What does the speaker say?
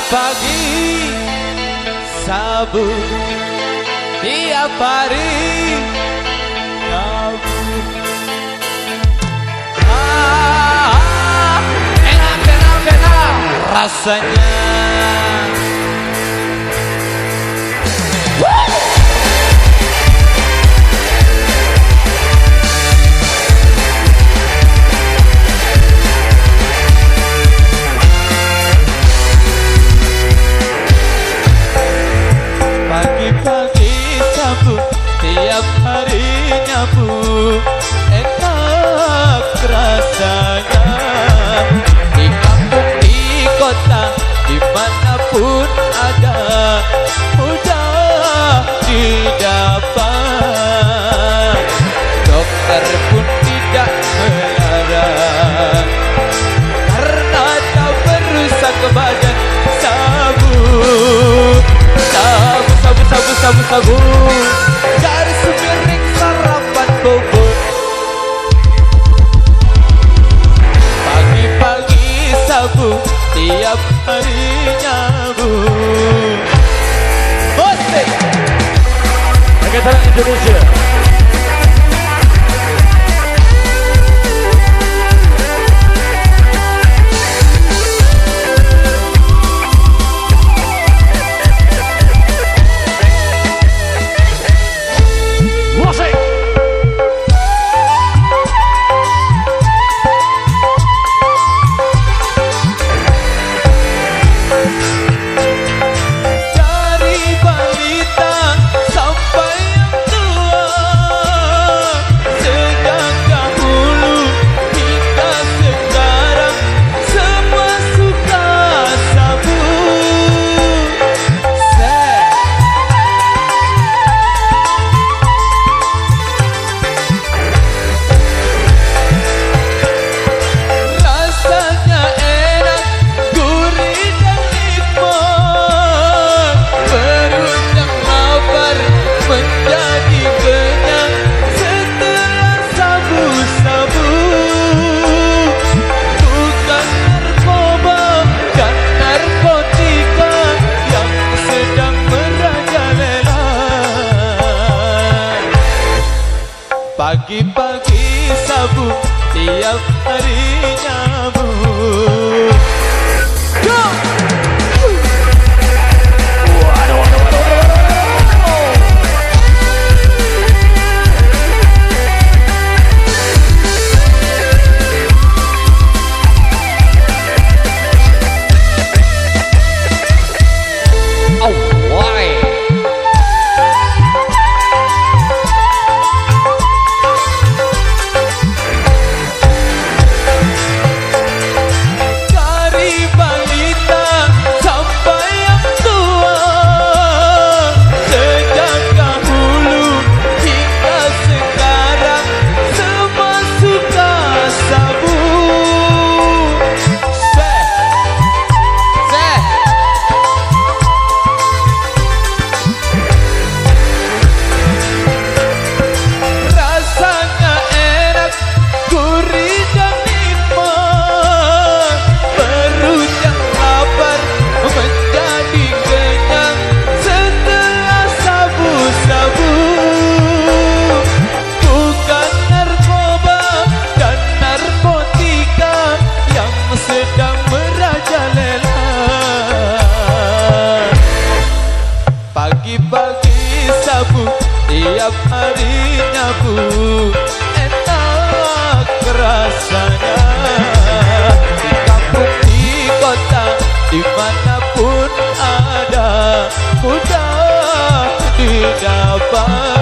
Pagi-pagi sabu tiap hari sabu. Enak rasanya. Pagi-pagi sabu tiap hari nyabu, enak rasanya. Di kampung, di kota, dimanapun ada, mudah didapat. Dokter pun tidak melarang, karena tak merusak badan. Sabu dari sepiring sarapan bubur. Pagi-pagi sabu tiap hari nyabu. Musik Angkatan Indonesia. Pagi-pagi sabu tiap hari nyabu. Pagi-pagi sabu tiap hari nyabu, enak rasanya. Di kampung, di kota, dimanapun ada, mudah didapat.